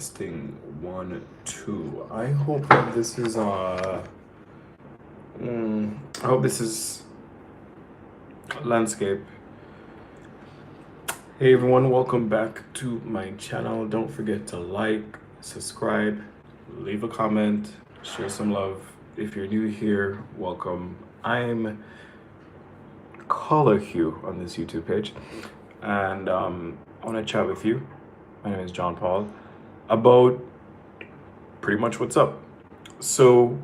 Testing 1 2. I hope that this is I hope this is landscape. Hey everyone, welcome back to my channel. Don't forget to like, subscribe, leave a comment, share some love. If you're new here, welcome. I'm Caller Hugh on this YouTube page, and I want to chat with you. My name is John Paul about pretty much what's up. So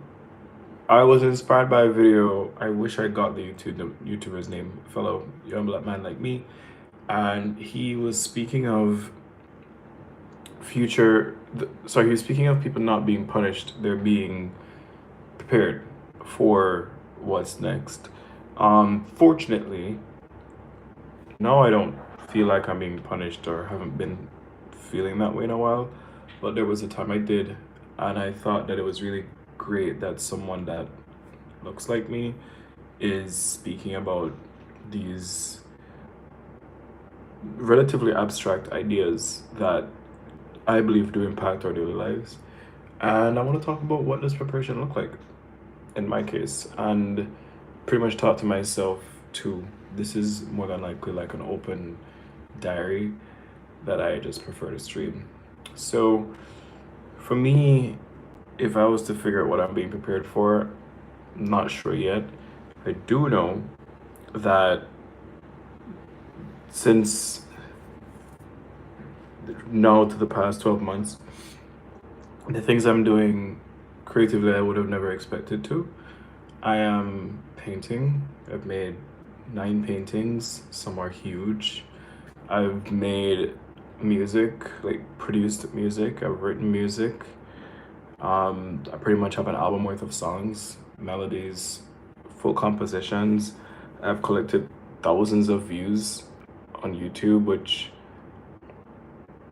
I was inspired by a video. I wish I got the YouTuber's name, fellow young black man like me, and he was speaking of he was speaking of people not being punished; they're being prepared for what's next. Fortunately, no, I don't feel like I'm being punished or haven't been feeling that way in a while, but there was a time I did, and I thought that it was really great that someone that looks like me is speaking about these relatively abstract ideas that I believe do impact our daily lives. And I want to talk about what does preparation look like in my case, and pretty much talk to myself too. This is more than likely like an open diary that I just prefer to stream. So for me, if I was to figure out what I'm being prepared for, not sure yet. I do know that since now to the past 12 months, the things I'm doing creatively I would have never expected to. I am painting. I've made 9 paintings. Some are huge. I've made music, like produced music. I've written music. I pretty much have an album worth of songs, melodies, full compositions. I've collected thousands of views on YouTube, which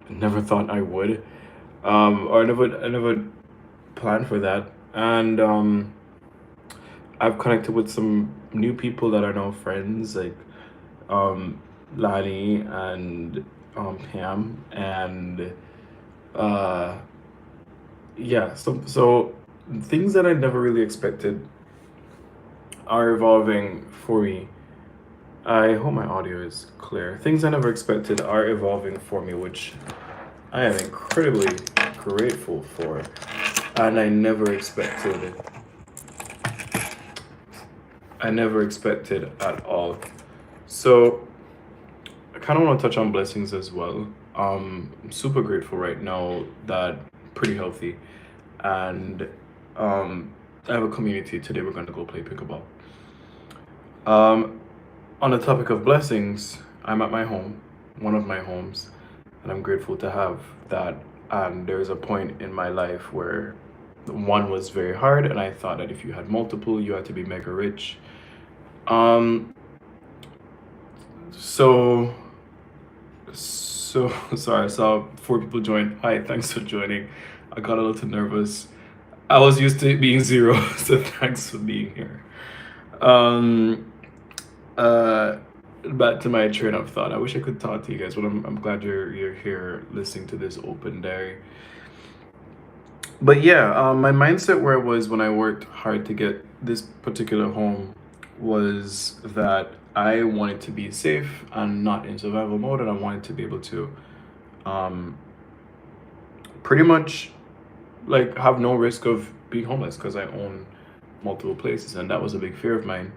I never thought I would. Or I never planned for that. And I've connected with some new people that are now friends, like um, Lani and Pam, and uh, yeah. So things that I never really expected are evolving for me. I hope my audio is clear. Things I never expected are evolving for me, which I am incredibly grateful for, and I never expected at all. So I kind of want to touch on blessings as well. I'm super grateful right now that pretty healthy, and I have a community. Today we're going to go play pickleball. Um, on the topic of blessings, I'm at my home, one of my homes, and I'm grateful to have that. And there's a point in my life where one was very hard, and I thought that if you had multiple, you had to be mega rich. Um, so sorry, I saw 4 people join. Hi, thanks for joining. I got a little nervous. I was used to it being zero, so thanks for being here. Um, uh, Back to my train of thought. I wish I could talk to you guys, but I'm glad you're here listening to this open diary. But yeah, my mindset where it was when I worked hard to get this particular home was that I wanted to be safe and not in survival mode, and I wanted to be able to um, pretty much like have no risk of being homeless because I own multiple places, and that was a big fear of mine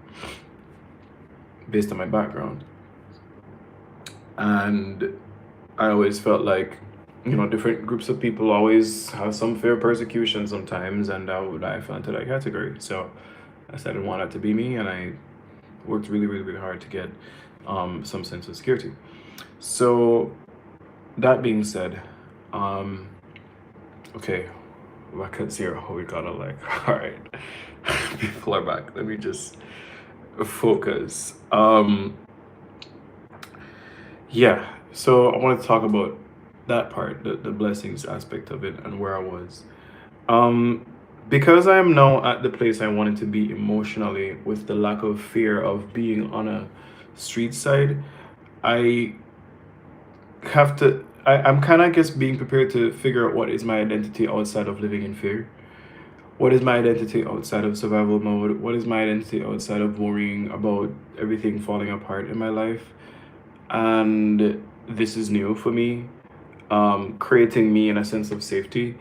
based on my background. And I always felt like, different groups of people always have some fear of persecution sometimes, and I fell into that category. So I said I didn't want that to be me, and I worked really, really, really hard to get some sense of security. So that being said, okay, back at zero, we gotta all right, people are back. Let me just focus. Yeah, so I wanted to talk about that part, the blessings aspect of it, and where I was. Um, because I am now at the place I wanted to be emotionally, with the lack of fear of being on a street side, I have to I'm kind of just being prepared to figure out what is my identity outside of living in fear. What is my identity outside of survival mode? What is my identity outside of worrying about everything falling apart in my life? And this is new for me. Creating me in a sense of safety,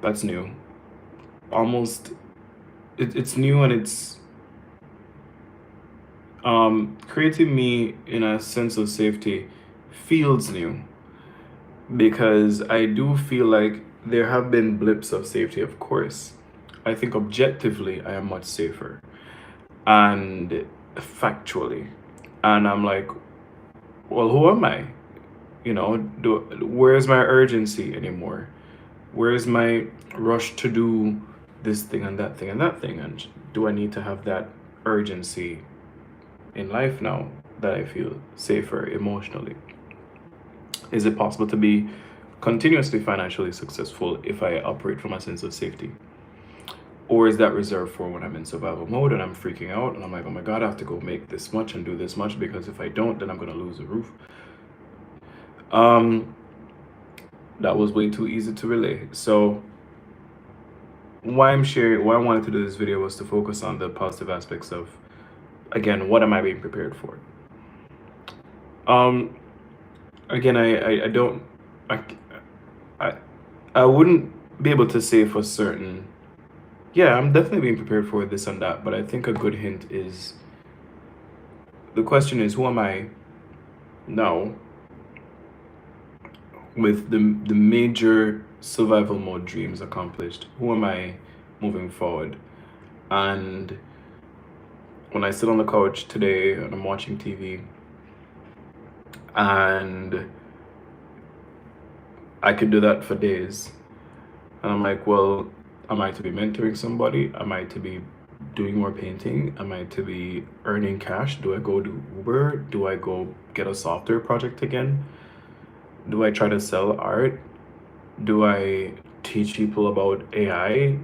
that's new. Almost, it's new, and it's creating me in a sense of safety feels new because I do feel like there have been blips of safety, of course. I think objectively I am much safer and factually. And I'm like, well, who am I? Where's my urgency anymore? Where's my rush to do this thing and that thing and that thing? And do I need to have that urgency in life now that I feel safer emotionally? Is it possible to be continuously financially successful if I operate from a sense of safety? Or is that reserved for when I'm in survival mode and I'm freaking out and I'm like, oh my God, I have to go make this much and do this much because if I don't, then I'm going to lose the roof. That was way too easy to relay. So why I wanted to do this video was to focus on the positive aspects of, again, what am I being prepared for? Again, I don't, I, I wouldn't be able to say for certain, yeah, I'm definitely being prepared for this and that, but I think a good hint is, the question is, who am I now with the major survival mode dreams accomplished? Who am I moving forward? And when I sit on the couch today and I'm watching TV and I could do that for days, and I'm like, well, am I to be mentoring somebody? Am I to be doing more painting? Am I to be earning cash? Do I go do Uber? Do I go get a software project again? Do I try to sell art? Do I teach people about AI?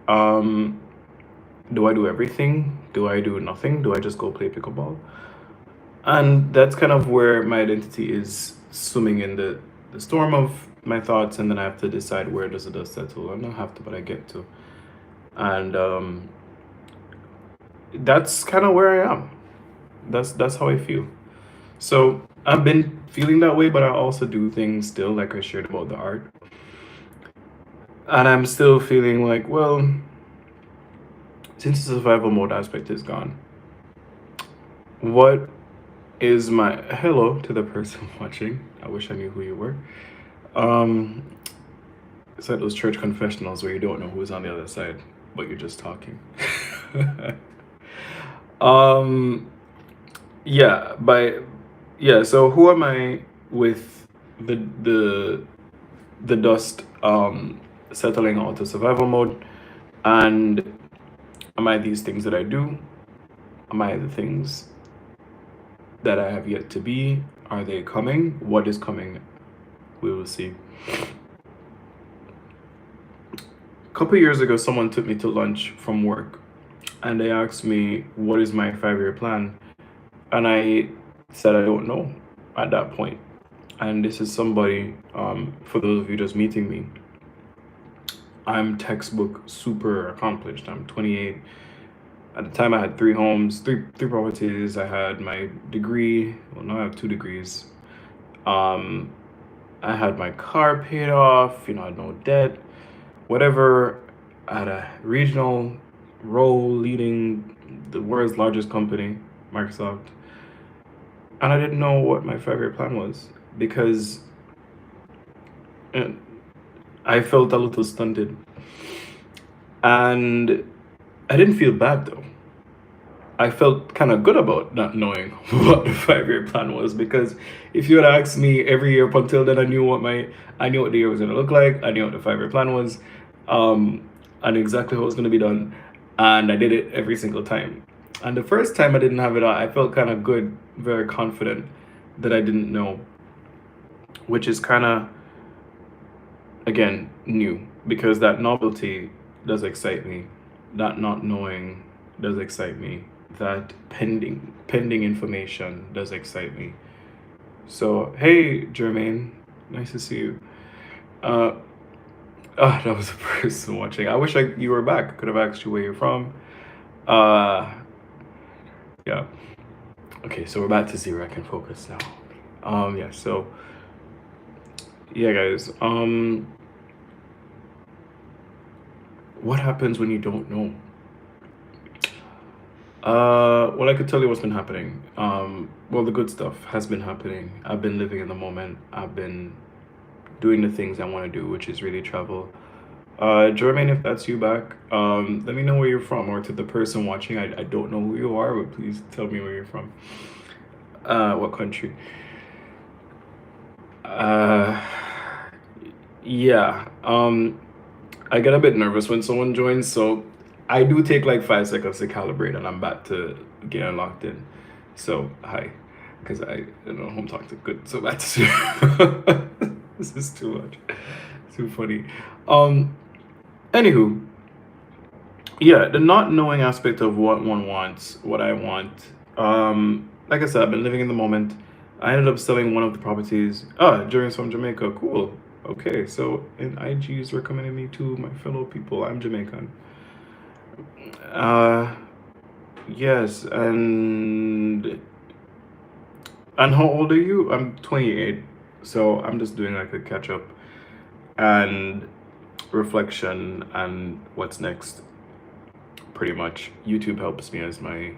Do I do everything? Do I do nothing? Do I just go play pickleball? And that's kind of where my identity is swimming in the storm of my thoughts, and then I have to decide where does the dust settle. I don't have to, but I get to. And that's kind of where I am. That's how I feel. So I've been feeling that way, but I also do things still, like I shared about the art. And I'm still feeling like, well, since the survival mode aspect is gone, what is my hello to the person watching? I wish I knew who you were. It's like those church confessionals where you don't know who's on the other side, but you're just talking. um, yeah, so who am I with the dust settling out to survival mode, and am I these things that I do? Am I the things that I have yet to be? Are they coming? What is coming? We will see. A couple years ago, someone took me to lunch from work and they asked me, what is my 5-year plan? And I said, I don't know at that point. And this is somebody, for those of you just meeting me, I'm textbook super accomplished. I'm 28. At the time, I had 3 homes, three properties. I had my degree. Well, now I have 2 degrees. I had my car paid off. I had no debt. Whatever. I had a regional role leading the world's largest company, Microsoft. And I didn't know what my 5-year plan was because I felt a little stunted. And I didn't feel bad though. I felt kind of good about not knowing what the 5-year plan was, because if you had asked me every year up until then, I knew what the year was going to look like. I knew what the 5-year plan was. I knew exactly how it was going to be done, and I did it every single time. And the first time I didn't have it, I felt kind of good, very confident that I didn't know, which is kind of, again, new, because that novelty does excite me. That not knowing does excite me. That pending information does excite me. So, hey, Jermaine, Nice to see you. Uh, that was a person watching. I wish you were back. I could have asked you where you're from. Uh, yeah. Okay, so we're back to zero. I can focus now. Yeah. So, yeah, guys. What happens when you don't know? Well, I could tell you what's been happening. Well, the good stuff has been happening. I've been living in the moment. I've been doing the things I want to do, which is really travel. Jermaine, if that's you back, let me know where you're from, or to the person watching, I don't know who you are, but please tell me where you're from. What country? Uh, yeah. I get a bit nervous when someone joins, so I do take like 5 seconds to calibrate, and I'm back to getting locked in. So hi, because I don't know who I'm talking to. Good. So back to this is too much, too funny. Um. Anywho, yeah, the not knowing aspect of what one wants, what I want. Like I said, I've been living in the moment. I ended up selling one of the properties. Jerry's from Jamaica. Cool. Okay, so and IG is recommending me to my fellow people. I'm Jamaican. Uh, yes, and how old are you? I'm 28, so I'm just doing like a catch up and reflection and what's next. Pretty much, YouTube helps me as my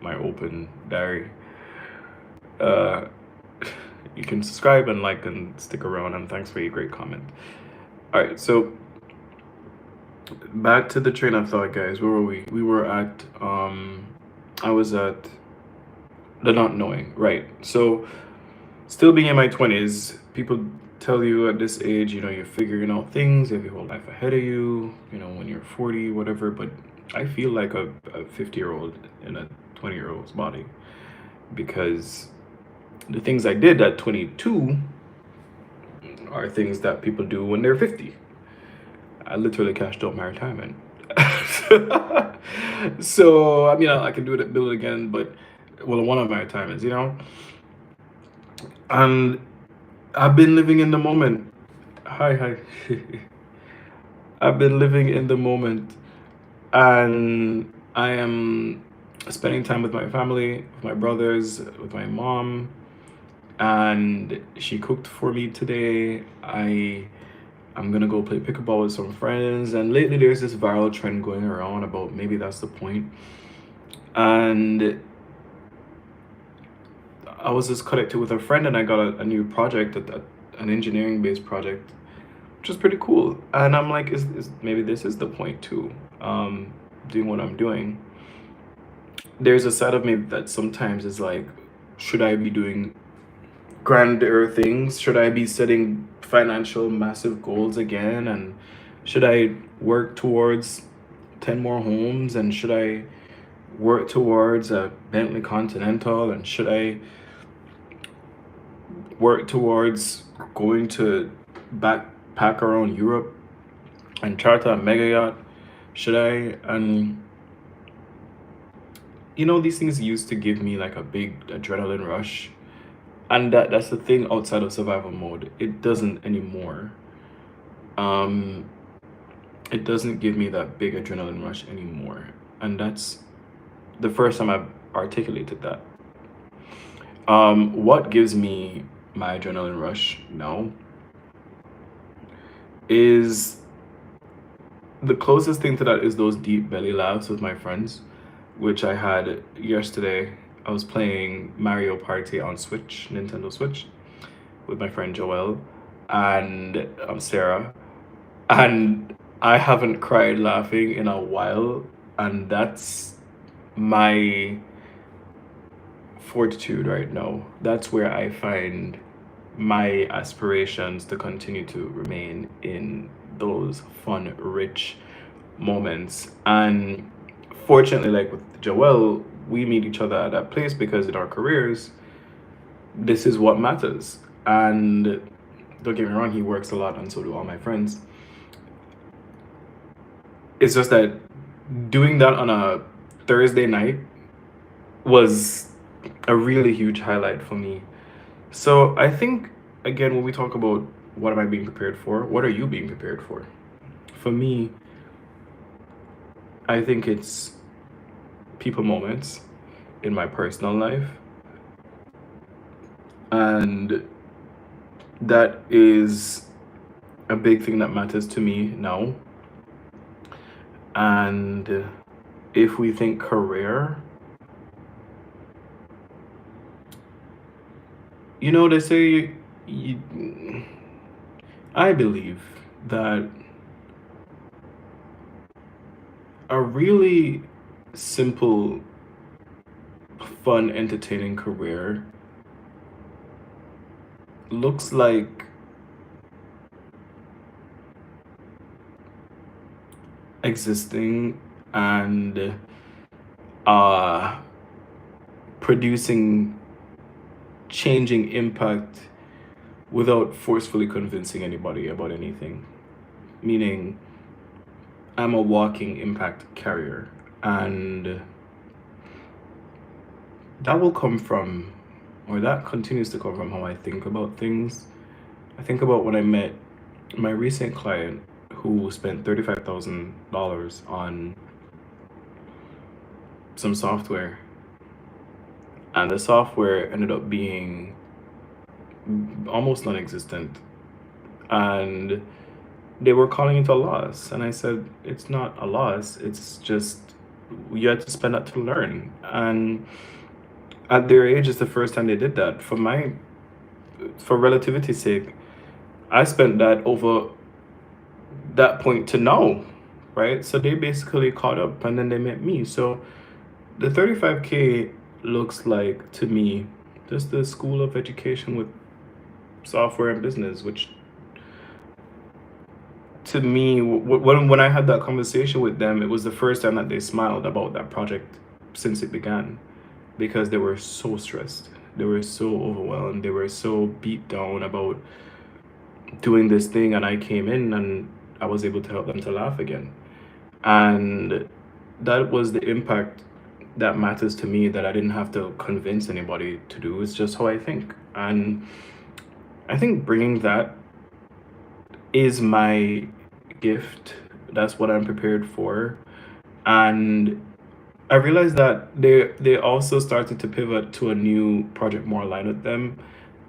open diary. Uh, you can subscribe and like and stick around, and thanks for your great comment. All right, so back to the train of thought, guys. Where were we? We were at I was at the not knowing, right? So still being in my 20s, people tell you at this age, you're figuring out things, you have your whole life ahead of you, when you're 40, whatever, but I feel like a 50-year-old in a 20-year-old's body, because the things I did at 22 are things that people do when they're 50. I literally cashed out my retirement. So, I mean, I can build it again, but, well, one of my retirements, and I've been living in the moment. Hi, hi. I've been living in the moment, and I am spending time with my family, with my brothers, with my mom, and she cooked for me today. I'm gonna go play pickleball with some friends, and lately there's this viral trend going around about maybe that's the point. And I was just connected with a friend, and I got a new project, an engineering based project, which is pretty cool. And I'm like, is maybe this is the point too? Doing what I'm doing. There's a side of me that sometimes is like, should I be doing grander things? Should I be setting financial massive goals again? And should I work towards 10 more homes? And should I work towards a Bentley Continental? And should I work towards going to backpack around Europe and charter a mega yacht? Should I? And these things used to give me like a big adrenaline rush. And that's the thing outside of survival mode. It doesn't anymore. Um, it doesn't give me that big adrenaline rush anymore. And that's the first time I've articulated that. What gives me my adrenaline rush now is the closest thing to that is those deep belly laughs with my friends, which I had yesterday. I was playing Mario Party on Switch, Nintendo Switch, with my friend Joel and Sarah, and I haven't cried laughing in a while, and that's my fortitude right now. That's where I find my aspirations to continue to remain in those fun, rich moments. And fortunately, like with Joel, we meet each other at that place because in our careers, this is what matters. And don't get me wrong, he works a lot, and so do all my friends. It's just that doing that on a Thursday night was a really huge highlight for me. So I think again, when we talk about what am I being prepared for, what are you being prepared for? For me, I think it's people moments in my personal life, and that is a big thing that matters to me now. And if we think career, they say, you, I believe that a really simple, fun, entertaining career looks like existing and uh, producing changing impact without forcefully convincing anybody about anything. Meaning, I'm a walking impact carrier, and that will come from, or that continues to come from how I think about things. I think about when I met my recent client who spent $35,000 on some software, and the software ended up being almost non-existent, and they were calling it a loss. And I said, it's not a loss, it's just you had to spend that to learn. And at their age, it's the first time they did that. For relativity's sake, I spent that over that point to now, right? So they basically caught up and then they met me. So the 35K looks like to me just the school of education with software and business, which to me, when I had that conversation with them, it was the first time that they smiled about that project since it began, because they were so stressed, they were so overwhelmed, they were so beat down about doing this thing, and I came in and I was able to help them to laugh again. And that was the impact that matters to me, that I didn't have to convince anybody to do. It's just how I think. And I think bringing that is my gift. That's what I'm prepared for. And I realized that they also started to pivot to a new project more aligned with them.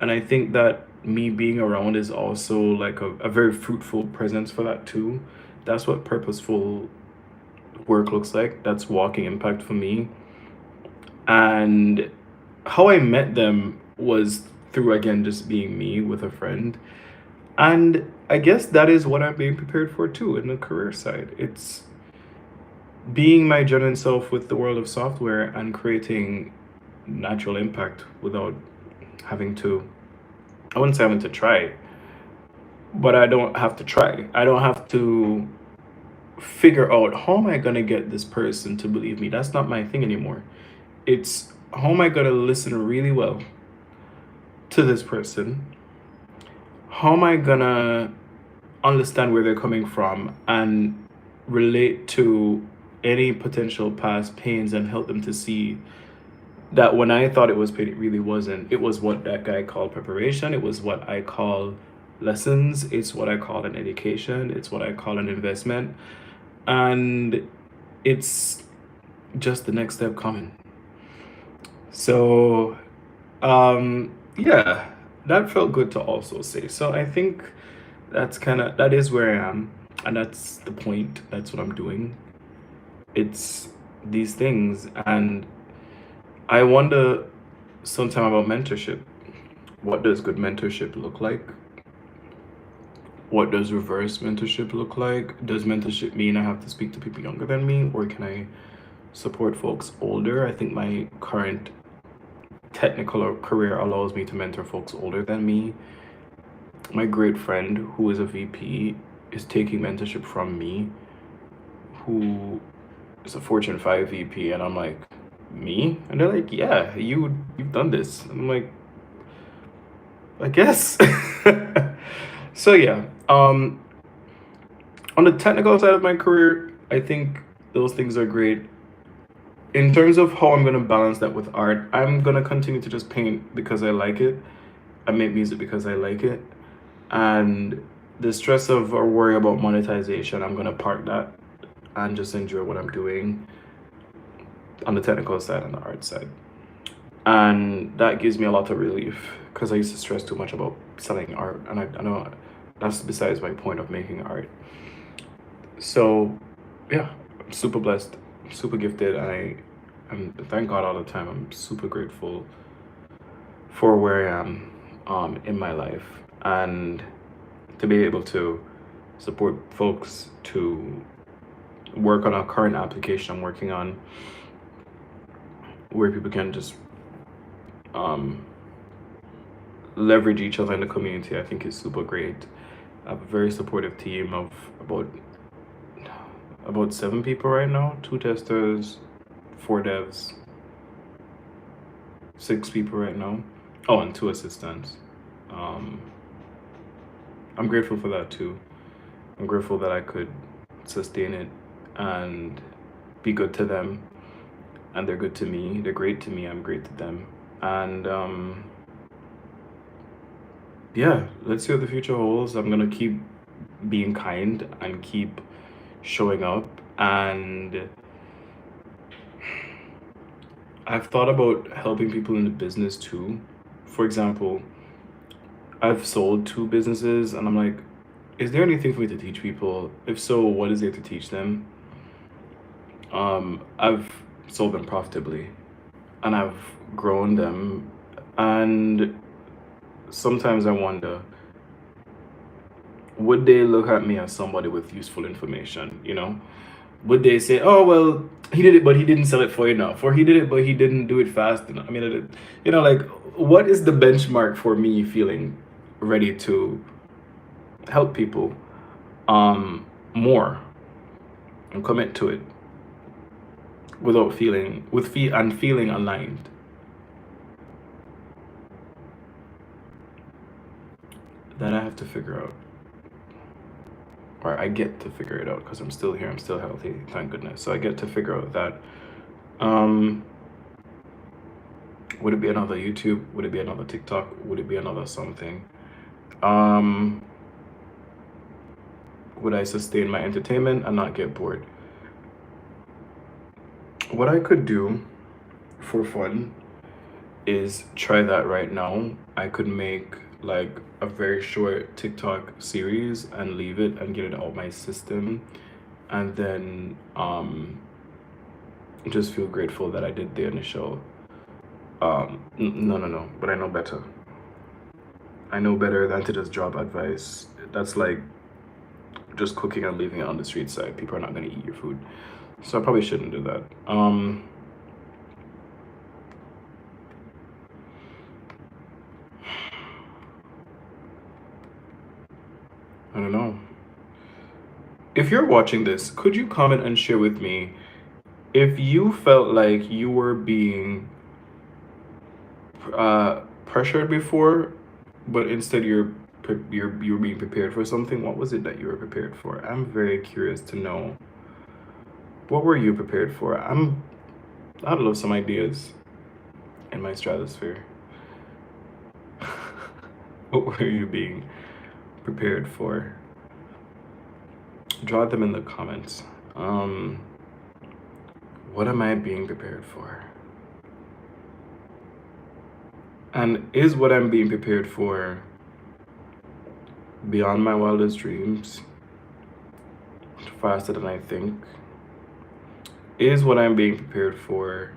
And I think that me being around is also like a very fruitful presence for that too. That's what purposeful work looks like. That's walking impact for me. And how I met them was through, again, just being me with a friend. And I guess that is what I'm being prepared for too in the career side. It's being my genuine self with the world of software and creating natural impact without having to, I wouldn't say having to try, but I don't have to try. I don't have to figure out how am I going to get this person to believe me. That's not my thing anymore. It's how am I going to listen really well to this person? How am I going to understand where they're coming from and relate to any potential past pains and help them to see that when I thought it was pain, it really wasn't. It was what that guy called preparation. It was what I call lessons. It's what I call an education. It's what I call an investment. And it's just the next step coming. So, yeah, that felt good to also say. So I think that is where I am. And that's the point. That's what I'm doing. It's these things. And I wonder sometime about mentorship. What does good mentorship look like? What does reverse mentorship look like? Does mentorship mean I have to speak to people younger than me, or can I support folks older? I think my current technical career allows me to mentor folks older than me. My great friend, who is a VP, is taking mentorship from me, who is a Fortune 5 VP, and I'm like, me? And they're like, yeah, you've done this. And I'm like, I guess. So yeah, on the technical side of my career, I think those things are great. In terms of how I'm gonna balance that with art, I'm gonna continue to just paint because I like it. I make music because I like it. And the stress of or worry about monetization, I'm gonna park that and just enjoy what I'm doing on the technical side and the art side. And that gives me a lot of relief because I used to stress too much about selling art, and I know that's besides my point of making art. So, yeah, I'm super blessed, super gifted, and I'm thank God all the time. I'm super grateful for where I am in my life, and to be able to support folks to work on a current application I'm working on where people can just um, leverage each other in the community, I think is super great. I have a very supportive team of about 7 people right now, 2 testers, 4 devs, 6 people right now. Oh, and 2 assistants. Um, I'm grateful for that too. I'm grateful that I could sustain it and be good to them, and they're good to me. They're great to me. I'm great to them. And yeah, let's see what the future holds. I'm gonna keep being kind and keep showing up. And I've thought about helping people in the business too. For example, I've sold 2 businesses, and I'm like, is there anything for me to teach people? If so, what is there to teach them? I've sold them profitably, and I've grown them. And sometimes I wonder, would they look at me as somebody with useful information? Would they say, oh, well, he did it, but he didn't sell it for enough, or he did it, but he didn't do it fast enough? I mean, like, what is the benchmark for me feeling ready to help people more and commit to it without feeling aligned? That I have to figure out, or I get to figure it out because I'm still here. I'm still healthy, thank goodness. So I get to figure out that. Um, would it be another YouTube? Would it be another TikTok? Would it be another something? Um, would I sustain my entertainment and not get bored? What I could do for fun is try that right now. I could make like a very short TikTok series and leave it and get it out my system, and then just feel grateful that I did the initial. No, but I know better. I know better than to just drop advice. That's like just cooking and leaving it on the street side. People are not going to eat your food, so I probably shouldn't do that. I don't know. If you're watching this, could you comment and share with me if you felt like you were being pressured before, but instead you're being prepared for something? What was it that you were prepared for? I'm very curious to know. What were you prepared for? I'd love some ideas in my stratosphere. What were you being prepared for? Draw them in the comments. What am I being prepared for? And is what I'm being prepared for beyond my wildest dreams? Faster than I think? Is what I'm being prepared for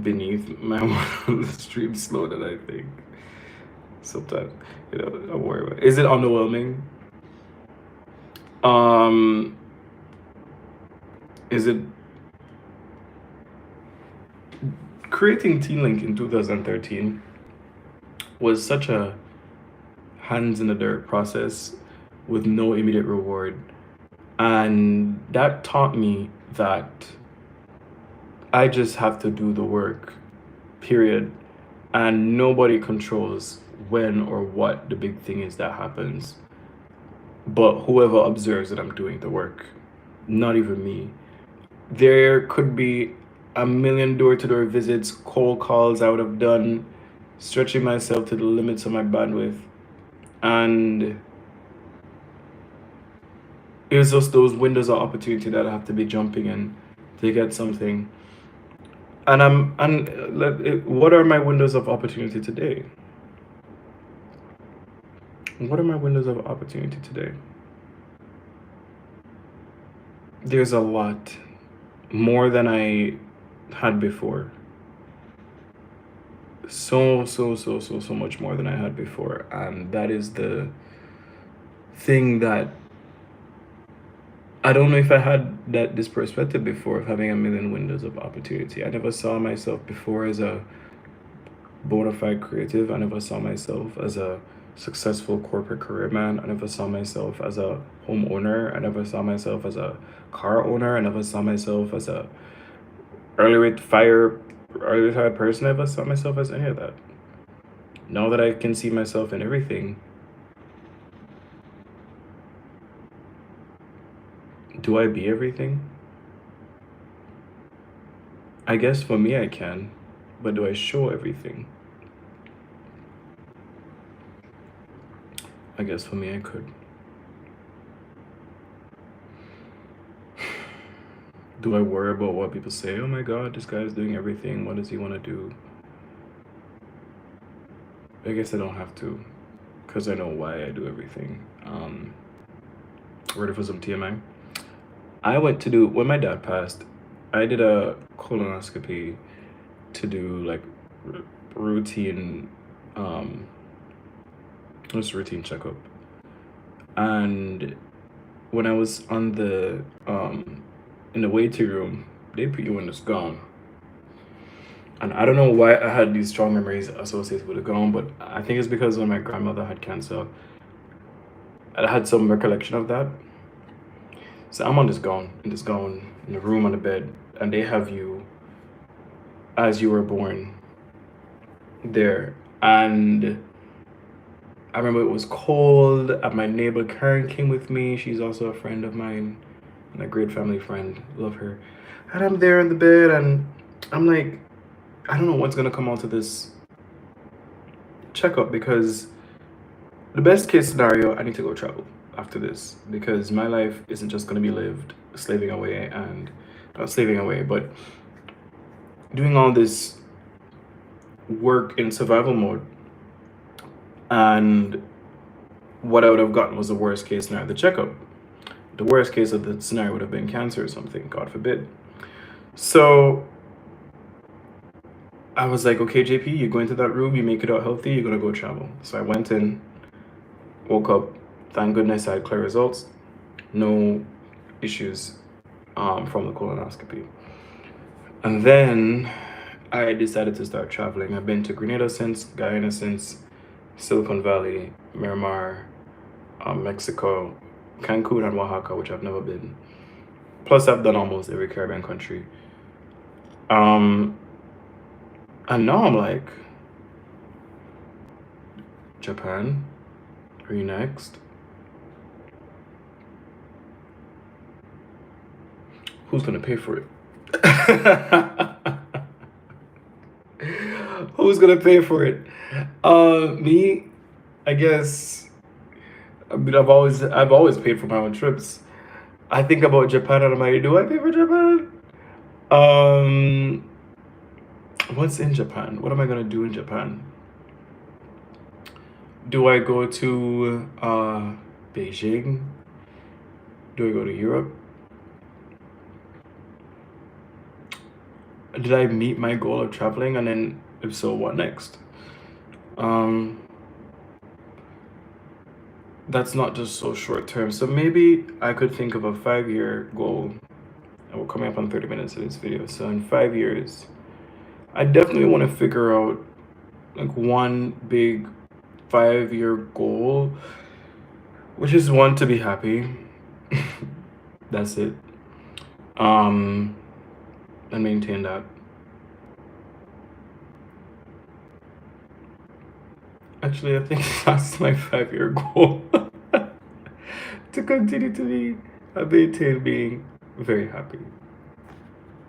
beneath my wildest dreams slower than I think? Sometimes, I'm worried about it. Is it underwhelming? Is it creating T-Link in 2013 was such a hands in the dirt process with no immediate reward, and that taught me that I just have to do the work, period, and nobody controls when or what the big thing is that happens, but whoever observes that I'm doing the work, not even me. There could be a million door-to-door visits, cold calls I would have done, stretching myself to the limits of my bandwidth. And it was just those windows of opportunity that I have to be jumping in to get something. What are my windows of opportunity today? What are my windows of opportunity today? There's a lot more than I had before. So much more than I had before. And that is the thing that I don't know if I had this perspective before of having a million windows of opportunity. I never saw myself before as a bona fide creative. I never saw myself as a successful corporate career man. I never saw myself as a homeowner. I never saw myself as a car owner. I never saw myself as a early retired person. I never saw myself as any of that. Now that I can see myself in everything, do I be everything? I guess for me I can, but do I show everything? I guess for me I could. Do I worry about what people say? Oh my God, this guy's doing everything. What does he want to do? I guess I don't have to, because I know why I do everything. Ready for some TMI? I went to do, when my dad passed, I did a colonoscopy to do like routine, just routine checkup. And when I was on the, in the waiting room, they put you in this gown. And I don't know why I had these strong memories associated with the gown, but I think it's because when my grandmother had cancer, I had some recollection of that. So I'm on this gown, in the room on the bed, and they have you as you were born there. And I remember it was cold, and my neighbor Karen came with me. She's also a friend of mine and a great family friend. Love her. And I'm there in the bed, and I'm like, I don't know what's gonna come out of this checkup, because the best case scenario, I need to go travel after this, because my life isn't just gonna be lived slaving away, and not slaving away, but doing all this work in survival mode. And what I would have gotten was the worst case scenario, the checkup. The worst case of the scenario would have been cancer or something, God forbid. So I was like, okay, JP, you go into that room, you make it out healthy, you're gonna go travel. So I went in, woke up, thank goodness I had clear results, no issues from the colonoscopy. And then I decided to start traveling. I've been to Grenada since, Guyana since, Silicon Valley, Miramar, Mexico, Cancun and Oaxaca, which I've never been. Plus I've done almost every Caribbean country. And now I'm like, Japan, are you next? Who's gonna pay for it? Who's gonna pay for it? Me, I guess. I mean, I've always paid for my own trips. I think about Japan and I'm like, do I pay for Japan? What's in Japan? What am I gonna do in Japan? Do I go to Beijing? Do I go to Europe? Did I meet my goal of traveling? And then, if so, what next? That's not just so short term. So maybe I could think of a 5-year goal. And we're coming up on 30 minutes of this video. So in 5 years, I definitely want to figure out like one big 5-year goal, which is one, to be happy. That's it. And maintain that. Actually, I think that's my 5-year goal. To continue to be, maintain being very happy.